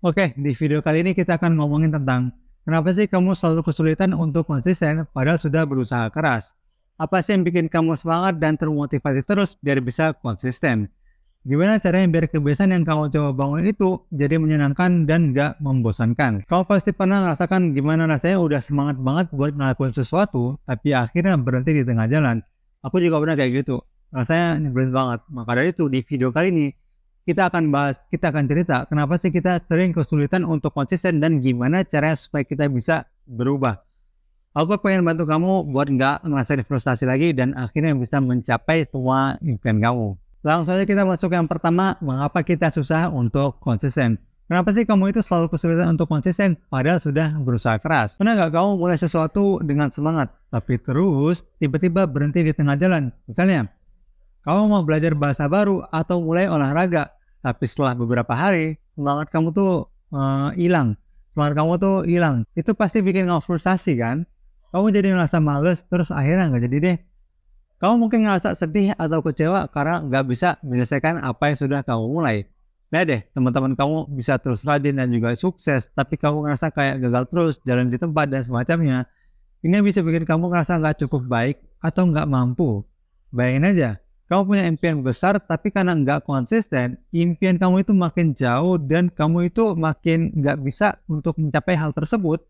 Oke, di video kali ini kita akan ngomongin tentang kenapa sih kamu selalu kesulitan untuk konsisten padahal sudah berusaha keras. Apa sih yang bikin kamu semangat dan termotivasi terus biar bisa konsisten? Gimana caranya biar kebiasaan yang kamu coba bangun itu jadi menyenangkan dan gak membosankan? Kamu pasti pernah merasakan gimana rasanya udah semangat banget buat ngelakuin sesuatu, tapi akhirnya berhenti di tengah jalan. Aku juga pernah kayak gitu. Rasanya nyebelin banget. Maka dari itu di video kali ini kita akan cerita kenapa sih kita sering kesulitan untuk konsisten dan gimana caranya supaya kita bisa berubah. Aku pengen bantu kamu buat nggak ngerasain frustasi lagi dan akhirnya bisa mencapai semua impian kamu. Langsung saja kita masuk yang pertama, mengapa kita susah untuk konsisten. Kenapa sih kamu itu selalu kesulitan untuk konsisten padahal sudah berusaha keras? Pernah nggak kamu mulai sesuatu dengan semangat, tapi terus tiba-tiba berhenti di tengah jalan? Misalnya, kamu mau belajar bahasa baru atau mulai olahraga, tapi setelah beberapa hari semangat kamu tuh hilang. Semangat kamu tuh hilang. Itu pasti bikin kamu frustasi kan? Kamu jadi ngerasa males, terus akhirnya nggak jadi deh. Kamu mungkin ngerasa sedih atau kecewa karena nggak bisa menyelesaikan apa yang sudah kamu mulai. Nah deh, teman-teman kamu bisa terus rajin dan juga sukses, tapi kamu ngerasa kayak gagal terus, jalan di tempat dan semacamnya. Ini bisa bikin kamu ngerasa nggak cukup baik atau nggak mampu. Bayangin aja, kamu punya impian besar tapi karena nggak konsisten, impian kamu itu makin jauh dan kamu itu makin nggak bisa untuk mencapai hal tersebut.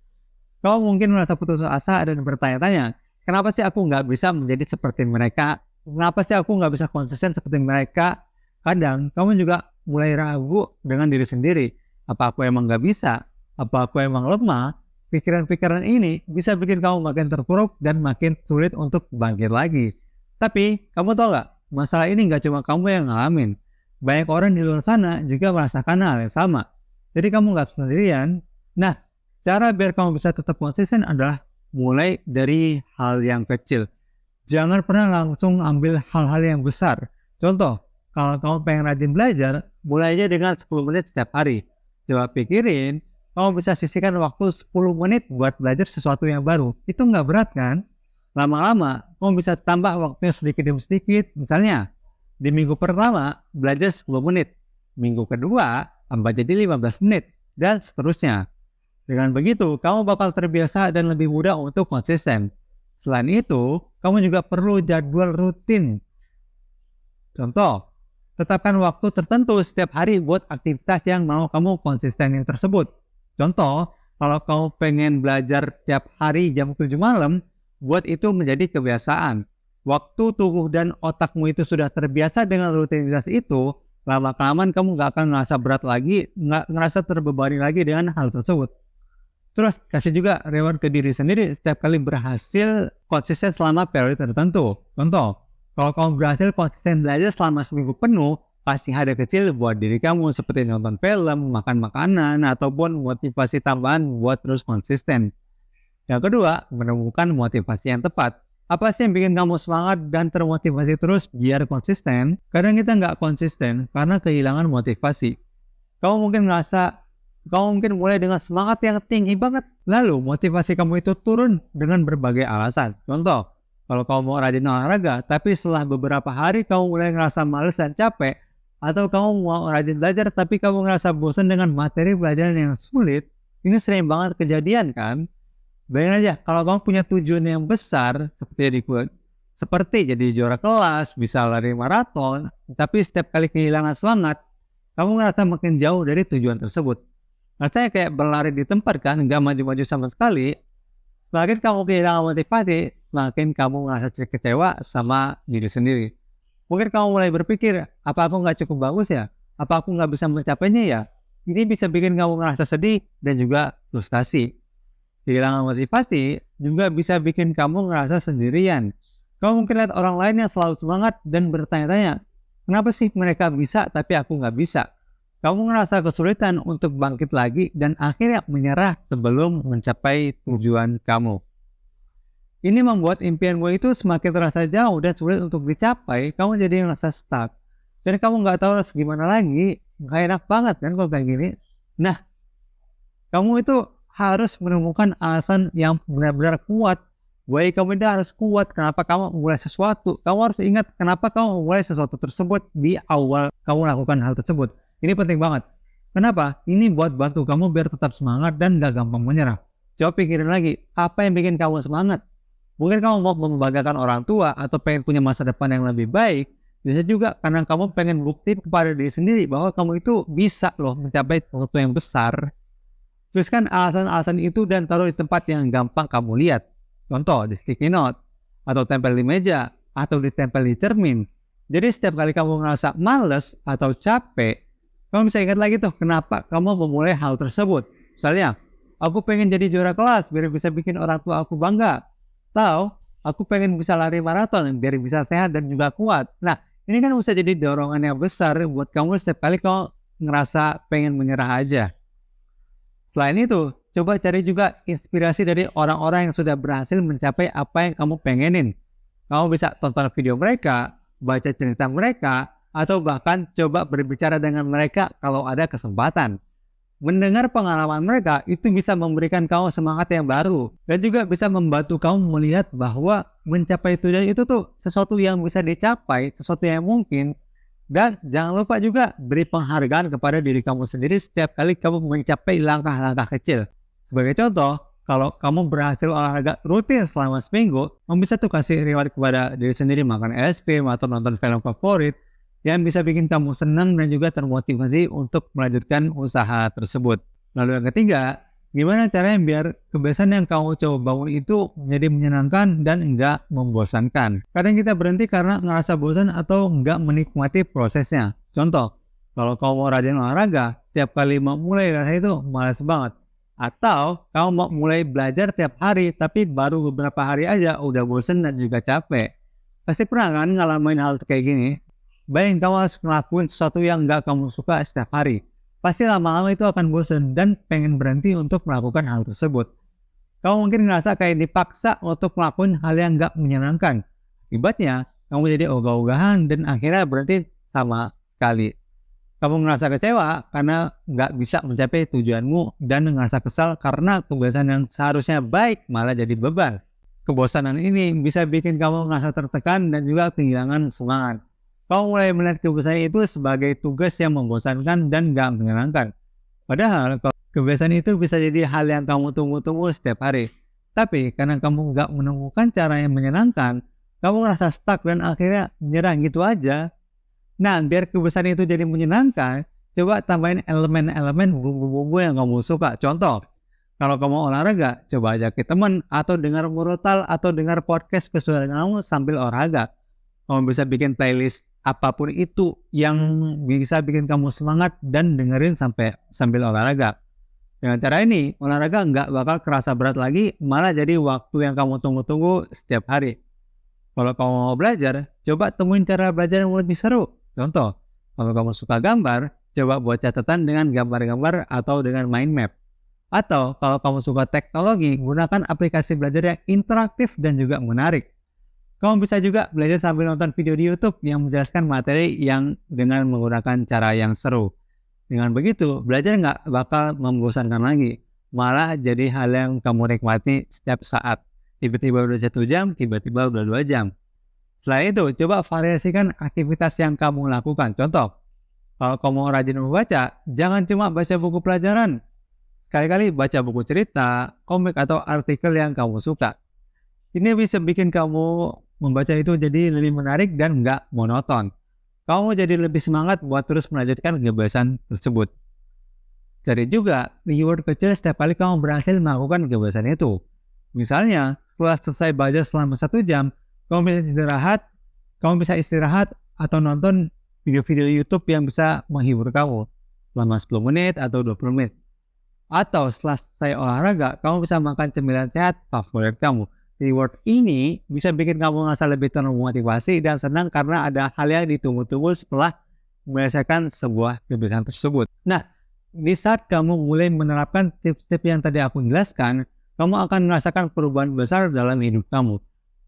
Kamu mungkin merasa putus asa dan bertanya-tanya, kenapa sih aku nggak bisa menjadi seperti mereka? Kenapa sih aku nggak bisa konsisten seperti mereka? Kadang kamu juga mulai ragu dengan diri sendiri. Apa aku emang nggak bisa? Apa aku emang lemah? Pikiran-pikiran ini bisa bikin kamu makin terpuruk dan makin sulit untuk bangkit lagi. Tapi, kamu tahu nggak? Masalah ini nggak cuma kamu yang ngalamin. Banyak orang di luar sana juga merasakan hal yang sama. Jadi kamu nggak sendirian. Nah, cara biar kamu bisa tetap konsisten adalah mulai dari hal yang kecil. Jangan pernah langsung ambil hal-hal yang besar. Contoh, kalau kamu pengen rajin belajar, mulai aja dengan 10 menit setiap hari. Coba pikirin, kamu bisa sisihkan waktu 10 menit buat belajar sesuatu yang baru. Itu nggak berat kan? Lama-lama, kamu bisa tambah waktunya sedikit demi sedikit. Misalnya, di minggu pertama, belajar 10 menit. Minggu kedua, tambah jadi 15 menit. Dan seterusnya. Dengan begitu, kamu bakal terbiasa dan lebih mudah untuk konsisten. Selain itu, kamu juga perlu jadwal rutin. Contoh, tetapkan waktu tertentu setiap hari buat aktivitas yang mau kamu konsistenin tersebut. Contoh, kalau kamu pengen belajar tiap hari jam 7 malam, buat itu menjadi kebiasaan. Waktu tubuh dan otakmu itu sudah terbiasa dengan rutinitas itu, lama-kelamaan kamu nggak akan ngerasa berat lagi, nggak ngerasa terbebani lagi dengan hal tersebut. Terus kasih juga reward ke diri sendiri setiap kali berhasil konsisten selama periode tertentu. Contoh, kalau kamu berhasil konsisten belajar selama seminggu penuh, pasti hadiah kecil buat diri kamu seperti nonton film, makan makanan, ataupun motivasi tambahan buat terus konsisten. Yang kedua, menemukan motivasi yang tepat. Apa sih yang bikin kamu semangat dan termotivasi terus biar konsisten? Kadang kita nggak konsisten karena kehilangan motivasi. Kamu mungkin mulai dengan semangat yang tinggi banget. Lalu motivasi kamu itu turun dengan berbagai alasan. Contoh, kalau kamu mau rajin olahraga, tapi setelah beberapa hari kamu mulai ngerasa males dan capek, atau kamu mau rajin belajar tapi kamu ngerasa bosan dengan materi pelajaran yang sulit, ini sering banget kejadian kan? Bayangin aja, kalau kamu punya tujuan yang besar, seperti jadi juara kelas, bisa lari maraton, tapi setiap kali kehilangan semangat, kamu ngerasa makin jauh dari tujuan tersebut. Rasanya kayak berlari di tempat kan, nggak maju-maju sama sekali. Semakin kamu kehilangan motivasi, semakin kamu ngerasa kecewa sama diri sendiri. Mungkin kamu mulai berpikir, apa aku nggak cukup bagus ya? Apa aku nggak bisa mencapainya ya? Ini bisa bikin kamu ngerasa sedih dan juga frustasi. Kehilangan motivasi juga bisa bikin kamu ngerasa sendirian. Kamu mungkin lihat orang lain yang selalu semangat dan bertanya-tanya, kenapa sih mereka bisa tapi aku nggak bisa? Kamu ngerasa kesulitan untuk bangkit lagi dan akhirnya menyerah sebelum mencapai tujuan kamu. Ini membuat impianmu itu semakin terasa jauh dan sulit untuk dicapai. Kamu jadi ngerasa stuck. Dan kamu nggak tahu harus gimana lagi. Nggak enak banget kan kalau kayak gini. Nah, kamu itu harus menemukan alasan yang benar-benar kuat. Why kamu itu harus kuat. Kenapa kamu mulai sesuatu. Kamu harus ingat kenapa kamu mulai sesuatu tersebut di awal kamu lakukan hal tersebut. Ini penting banget. Kenapa? Ini buat bantu kamu biar tetap semangat dan gak gampang menyerah. Coba pikirin lagi, apa yang bikin kamu semangat? Mungkin kamu mau membanggakan orang tua atau pengen punya masa depan yang lebih baik. Bisa juga karena kamu pengen bukti kepada diri sendiri bahwa kamu itu bisa loh mencapai sesuatu yang besar. Tuliskan alasan-alasan itu dan taruh di tempat yang gampang kamu lihat. Contoh di sticky note, atau tempel di meja, atau ditempel di cermin. Jadi setiap kali kamu ngerasa males atau capek, kamu bisa ingat lagi tuh kenapa kamu memulai hal tersebut. Misalnya, aku pengen jadi juara kelas biar bisa bikin orang tua aku bangga. Atau, aku pengen bisa lari maraton biar bisa sehat dan juga kuat. Nah, ini kan bisa jadi dorongan yang besar buat kamu setiap kali kamu ngerasa pengen menyerah aja. Selain itu, coba cari juga inspirasi dari orang-orang yang sudah berhasil mencapai apa yang kamu pengenin. Kamu bisa tonton video mereka, baca cerita mereka, atau bahkan coba berbicara dengan mereka kalau ada kesempatan. Mendengar pengalaman mereka itu bisa memberikan kamu semangat yang baru dan juga bisa membantu kamu melihat bahwa mencapai tujuan itu tuh sesuatu yang bisa dicapai, sesuatu yang mungkin. Dan jangan lupa juga beri penghargaan kepada diri kamu sendiri setiap kali kamu mencapai langkah-langkah kecil. Sebagai contoh, kalau kamu berhasil olahraga rutin selama seminggu, kamu bisa tuh kasih reward kepada diri sendiri, makan es krim atau nonton film favorit yang bisa bikin kamu senang dan juga termotivasi untuk melanjutkan usaha tersebut. Lalu yang ketiga, gimana caranya biar kebiasaan yang kamu coba bangun itu menjadi menyenangkan dan enggak membosankan. Kadang kita berhenti karena ngerasa bosan atau enggak menikmati prosesnya. Contoh, kalau kamu mau rajin olahraga, tiap kali mau mulai rasanya itu malas banget. Atau kamu mau mulai belajar tiap hari tapi baru beberapa hari aja udah bosan dan juga capek. Pasti pernah kan ngalamin hal kayak gini? Bayangin kamu harus ngelakuin sesuatu yang enggak kamu suka setiap hari. Pasti lama-lama itu akan bosan dan pengen berhenti untuk melakukan hal tersebut. Kamu mungkin ngerasa kayak dipaksa untuk melakukan hal yang gak menyenangkan. Akibatnya, kamu jadi ogah-ogahan dan akhirnya berhenti sama sekali. Kamu ngerasa kecewa karena gak bisa mencapai tujuanmu dan ngerasa kesal karena kebiasaan yang seharusnya baik malah jadi beban. Kebosanan ini bisa bikin kamu ngerasa tertekan dan juga kehilangan semangat. Kamu mulai melihat kebiasaan itu sebagai tugas yang membosankan dan gak menyenangkan. Padahal kebiasaan itu bisa jadi hal yang kamu tunggu-tunggu setiap hari. Tapi karena kamu gak menemukan cara yang menyenangkan, kamu ngerasa stuck dan akhirnya menyerah gitu aja. Nah, biar kebiasaan itu jadi menyenangkan, coba tambahin elemen-elemen bumbu-bumbu yang kamu suka. Contoh, kalau kamu olahraga, coba ajak teman atau dengar murotal atau dengar podcast kesukaan kamu sambil olahraga. Kamu bisa bikin playlist apapun itu yang bisa bikin kamu semangat dan dengerin sambil olahraga. Dengan cara ini, olahraga nggak bakal kerasa berat lagi, malah jadi waktu yang kamu tunggu-tunggu setiap hari. Kalau kamu mau belajar, coba temuin cara belajar yang lebih seru. Contoh, kalau kamu suka gambar, coba buat catatan dengan gambar-gambar atau dengan mind map. Atau kalau kamu suka teknologi, gunakan aplikasi belajar yang interaktif dan juga menarik. Kamu bisa juga belajar sambil nonton video di YouTube yang menjelaskan materi yang dengan menggunakan cara yang seru. Dengan begitu, belajar nggak bakal membosankan lagi. Malah jadi hal yang kamu nikmati setiap saat. Tiba-tiba udah 1 jam, tiba-tiba udah 2 jam. Selain itu, coba variasikan aktivitas yang kamu lakukan. Contoh, kalau kamu rajin membaca, jangan cuma baca buku pelajaran. Sekali-kali baca buku cerita, komik, atau artikel yang kamu suka. Ini bisa bikin kamu membaca itu jadi lebih menarik dan nggak monoton. Kamu jadi lebih semangat buat terus melanjutkan kebiasaan tersebut. Cari juga reward kecil setiap kali kamu berhasil melakukan kebiasaan itu. Misalnya, setelah selesai belajar selama 1 jam, kamu bisa istirahat atau nonton video-video YouTube yang bisa menghibur kamu selama 10 menit atau 20 menit. Atau setelah selesai olahraga, kamu bisa makan cemilan sehat favorit kamu. Reward ini bisa bikin kamu ngerasa lebih termotivasi dan senang karena ada hal yang ditunggu-tunggu setelah menyelesaikan sebuah kebiasaan tersebut. Nah, di saat kamu mulai menerapkan tips-tips yang tadi aku jelaskan, kamu akan merasakan perubahan besar dalam hidup kamu.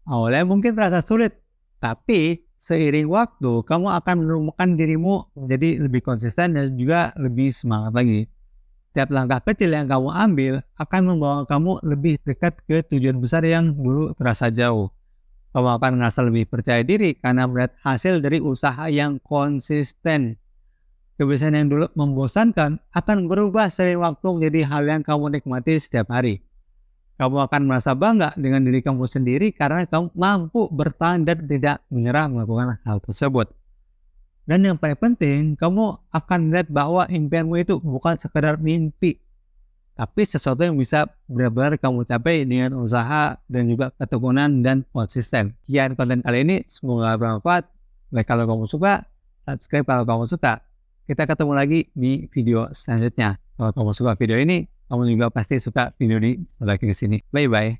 Awalnya mungkin terasa sulit, tapi seiring waktu, kamu akan menemukan dirimu menjadi lebih konsisten dan juga lebih semangat lagi. Setiap langkah kecil yang kamu ambil akan membawa kamu lebih dekat ke tujuan besar yang dulu terasa jauh. Kamu akan merasa lebih percaya diri karena melihat hasil dari usaha yang konsisten. Kebiasaan yang dulu membosankan akan berubah seiring waktu menjadi hal yang kamu nikmati setiap hari. Kamu akan merasa bangga dengan diri kamu sendiri karena kamu mampu bertahan dan tidak menyerah melakukan hal tersebut. Dan yang paling penting, kamu akan melihat bahwa impianmu itu bukan sekedar mimpi, tapi sesuatu yang bisa benar-benar kamu capai dengan usaha dan juga ketekunan dan konsisten. Sekian konten kali ini, semoga bermanfaat. Like kalau kamu suka, subscribe kalau kamu suka. Kita ketemu lagi di video selanjutnya. Kalau kamu suka video ini, kamu juga pasti suka video di sebelah kiri sini. Bye-bye.